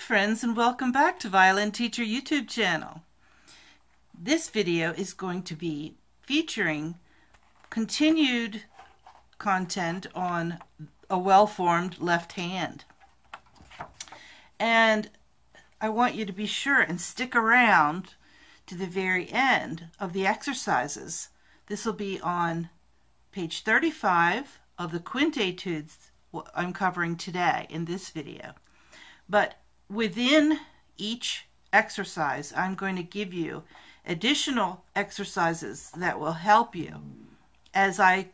friends, and welcome back to Violin Teacher YouTube channel. This video is going to be featuring continued content on a well-formed left hand. And I want you to be sure and stick around to the very end of the exercises. This will be on page 35 of the Quint Etudes I'm covering today in this video. But within each exercise, I'm going to give you additional exercises that will help you. As I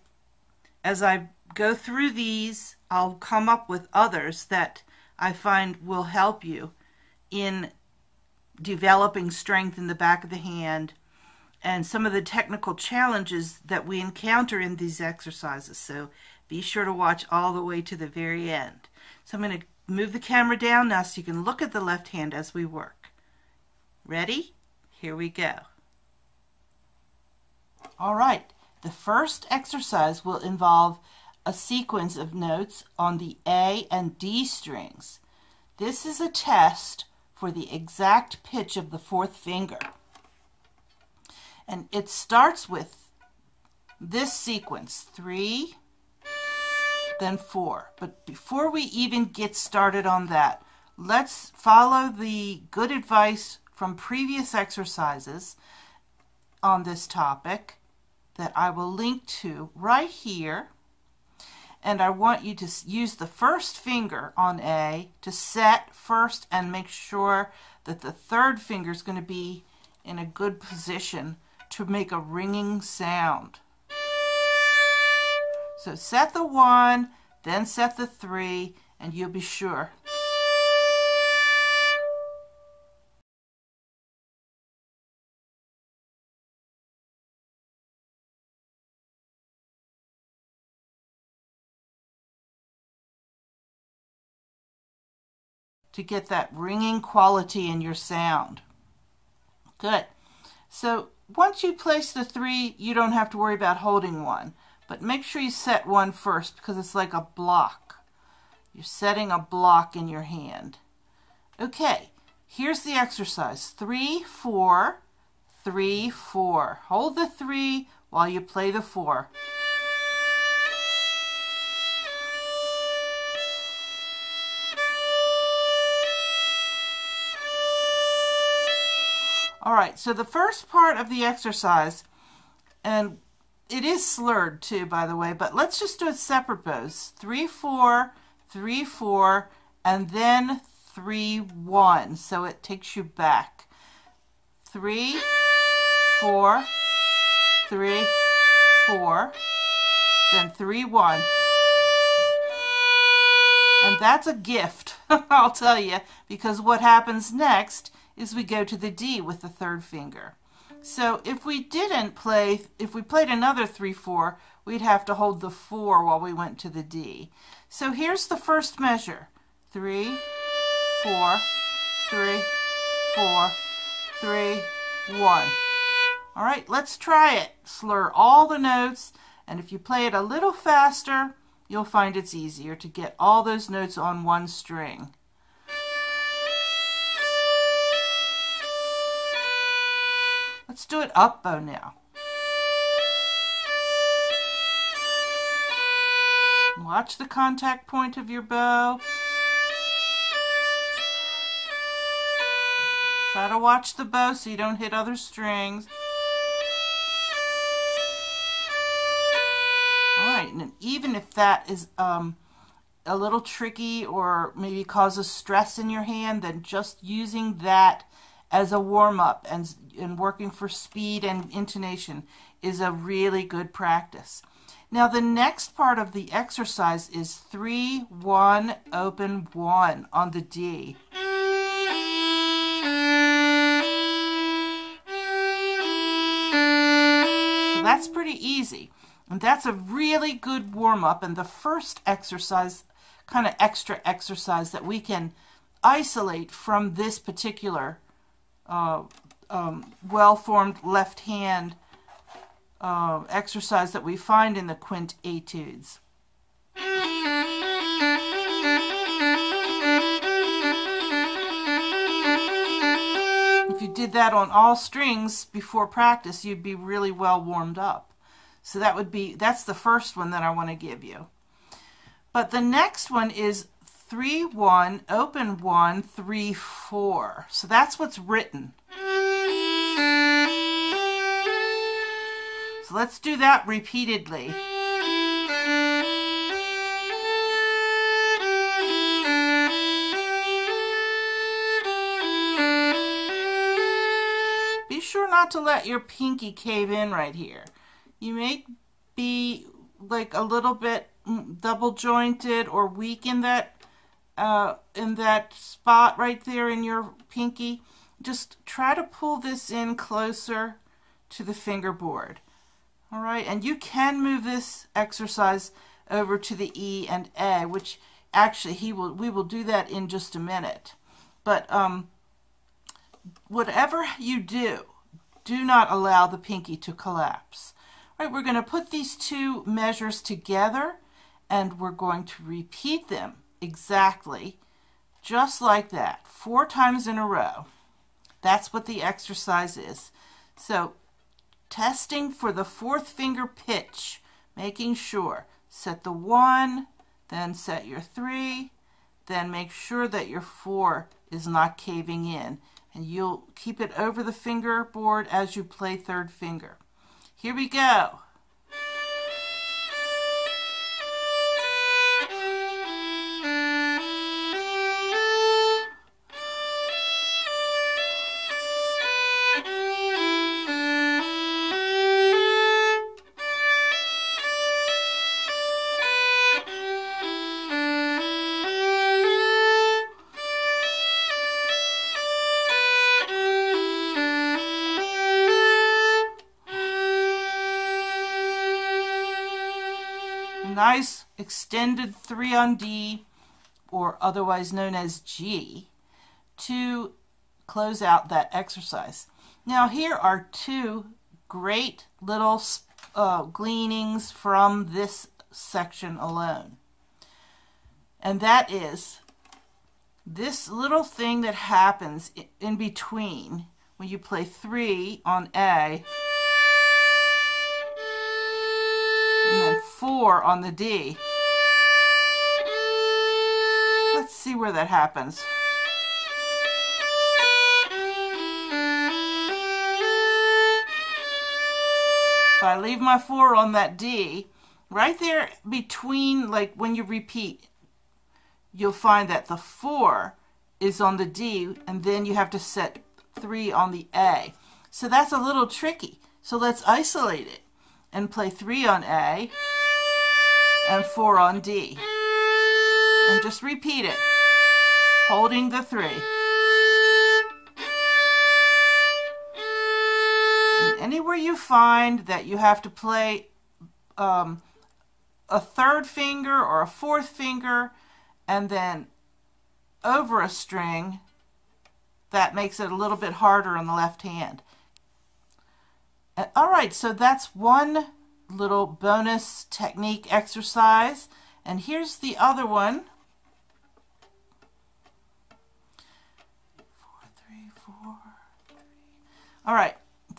go through these, I'll come up with others that I find will help you in developing strength in the back of the hand and some of the technical challenges that we encounter in these exercises. So be sure to watch all the way to the very end. So I'm going to move the camera down now so you can look at the left hand as we work. Ready? Here we go. All right, the first exercise will involve a sequence of notes on the A and D strings. This is a test for the exact pitch of the fourth finger. And it starts with this sequence, 3, then 4. But before we even get started on that, let's follow the good advice from previous exercises on this topic that I will link to right here. And I want you to use the first finger on A to set first and make sure that the third finger is going to be in a good position to make a ringing sound. So set the 1, then set the 3, and you'll be sure. To get that ringing quality in your sound. Good. So once you place the 3, you don't have to worry about holding 1. But make sure you set 1 first because it's like a block. You're setting a block in your hand. Okay, here's the exercise. 3, 4, 3, 4. Hold the 3 while you play the 4. All right, so the first part of the exercise, and it is slurred too, by the way, but let's just do it separate bows. 3, 4, 3, 4, and then 3, 1. So it takes you back. 3, 4, 3, 4, then 3, 1. And that's a gift, I'll tell you, because what happens next is we go to the D with the third finger. So if we played another 3, 4, we'd have to hold the 4 while we went to the D. So here's the first measure. 3, 4, 3, 4, 3, 1. All right, let's try it. Slur all the notes, and if you play it a little faster, you'll find it's easier to get all those notes on one string. Let's do it up bow now. Watch the contact point of your bow. Try to watch the bow so you don't hit other strings. Alright, and even if that is a little tricky or maybe causes stress in your hand, then just using that as a warm-up and working for speed and intonation is a really good practice. Now the next part of the exercise is 3, 1, open 1 on the D. So that's pretty easy. And that's a really good warm-up, and the first exercise, kind of extra exercise that we can isolate from this particular well-formed left hand exercise that we find in the Quint Etudes. you did that on all strings before practice, you'd be really well warmed up. So that's the first one that I want to give you. But the next one is 3-1, open 1, 3-4. So that's what's written. So let's do that repeatedly. Be sure not to let your pinky cave in right here. You may be like a little bit double jointed or weak in that spot right there in your pinky. Just try to pull this in closer to the fingerboard. All right, and you can move this exercise over to the E and A, which actually we will do that in just a minute. But whatever you do, do not allow the pinky to collapse. All right, we're going to put these two measures together, and we're going to repeat them exactly just like that, 4 times in a row. That's what the exercise is. So testing for the 4th finger pitch, making sure, set the 1, then set your 3, then make sure that your 4 is not caving in, and you'll keep it over the fingerboard as you play 3rd finger. Here we go. Nice extended 3 on D, or otherwise known as G, to close out that exercise. Now here are 2 great little gleanings from this section alone. And that is this little thing that happens in between when you play 3 on A and then 4 on the D. Let's see where that happens. If I leave my 4 on that D, right there between, like when you repeat, you'll find that the 4 is on the D, and then you have to set 3 on the A. So that's a little tricky. So let's isolate it and play 3 on A and 4 on D. And just repeat it, holding the 3. And anywhere you find that you have to play a 3rd finger or a 4th finger and then over a string, that makes it a little bit harder on the left hand. All right, so that's one little bonus technique exercise, and here's the other one. 4, 3, 4, 3. All right,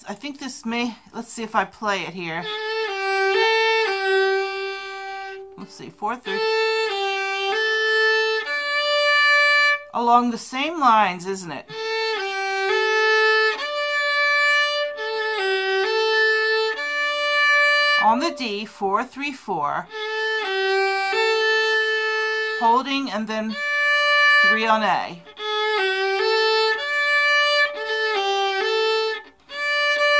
I think this may, let's see if I play it here. Let's see, 4, 3. Along the same lines, isn't it? On the D, 4, 3, 4, holding, and then 3 on A.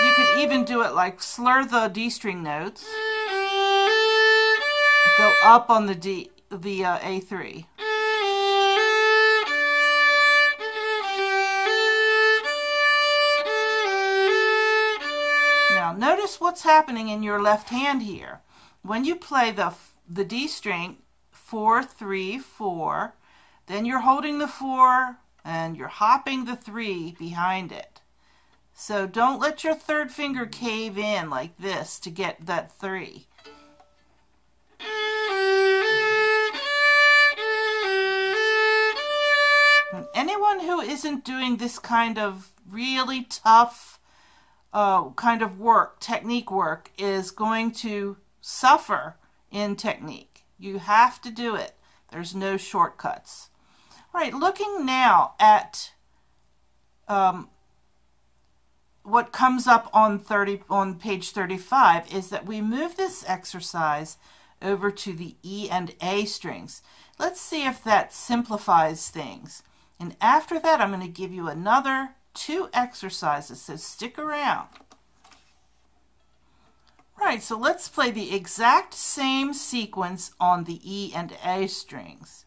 You could even do it like slur the D string notes, go up on the D, the A3. Notice what's happening in your left hand here. When you play the D string, 4, 3, 4, then you're holding the 4 and you're hopping the 3 behind it. So don't let your 3rd finger cave in like this to get that 3. And anyone who isn't doing this kind of really tough kind of work, technique work, is going to suffer in technique. You have to do it. There's no shortcuts. All right, looking now at what comes up on page 35 is that we move this exercise over to the E and A strings. Let's see if that simplifies things. And after that, I'm going to give you another 2 exercises, so stick around. Right, so let's play the exact same sequence on the E and A strings.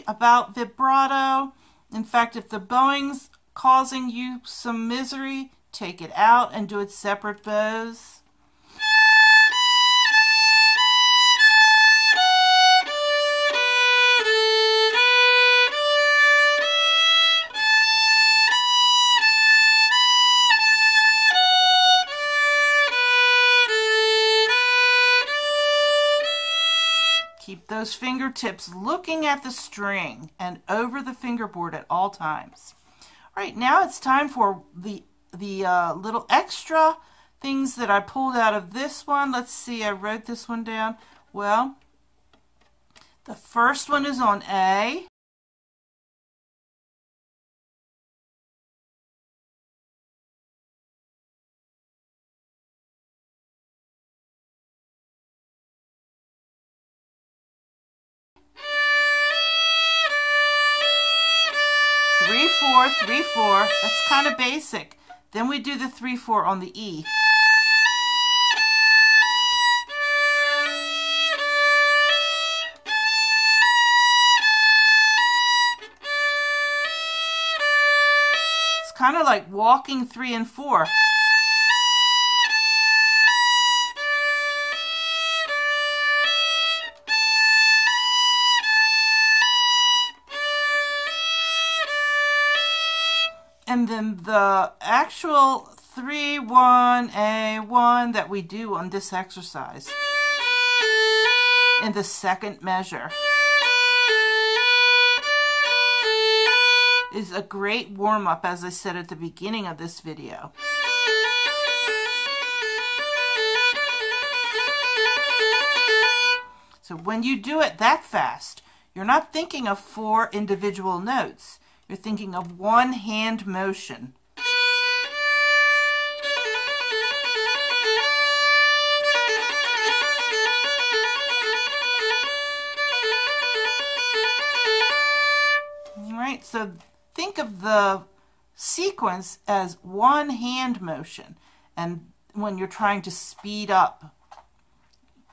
About vibrato. In fact, if the bowing's causing you some misery, take it out and do it separate bows. Keep those fingertips looking at the string and over the fingerboard at all times. All right, now it's time for the little extra things that I pulled out of this one. Let's see, I wrote this one down. Well, the first one is on A. Three, four. That's kind of basic. Then we do the 3/4 on the E. It's kind of like walking 3 and 4. And then the actual 3-1-A-1 that we do on this exercise in the second measure is a great warm-up, as I said at the beginning of this video. So when you do it that fast, you're not thinking of 4 individual notes. You're thinking of one hand motion. All right, so think of the sequence as one hand motion, and when you're trying to speed up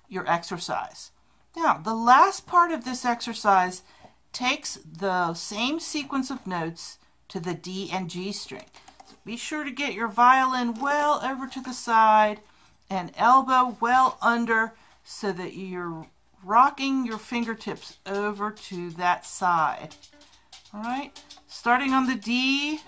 your exercise. Now, the last part of this exercise takes the same sequence of notes to the D and G string. So be sure to get your violin well over to the side and elbow well under so that you're rocking your fingertips over to that side. All right, starting on the D.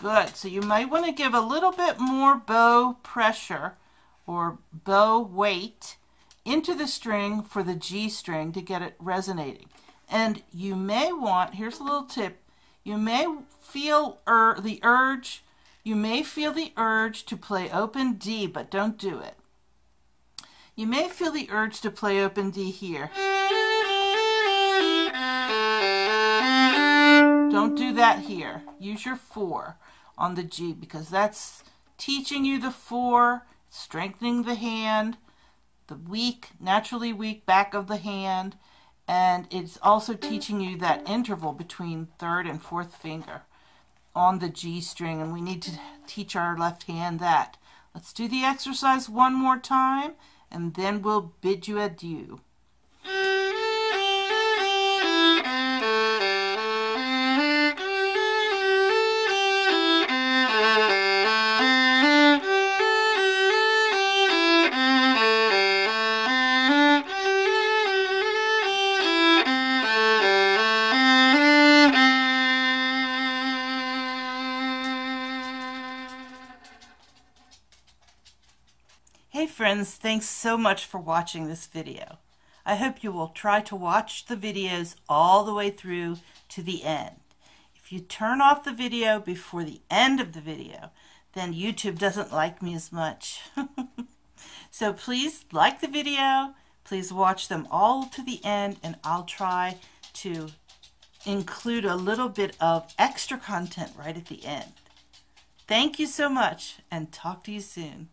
Good, so you might want to give a little bit more bow pressure or bow weight into the string for the G string to get it resonating. And you may want, here's a little tip, you may feel the urge to play open D, but don't do it. You may feel the urge to play open D here. Don't do that here. Use your 4 on the G because that's teaching you the 4, strengthening the hand. the weak, naturally weak back of the hand, and it's also teaching you that interval between third and fourth finger on the G string, and we need to teach our left hand that. Let's do the exercise one more time, and then we'll bid you adieu. Hey friends, thanks so much for watching this video. I hope you will try to watch the videos all the way through to the end. If you turn off the video before the end of the video, then YouTube doesn't like me as much. So please like the video, please watch them all to the end, and I'll try to include a little bit of extra content right at the end. Thank you so much, and talk to you soon.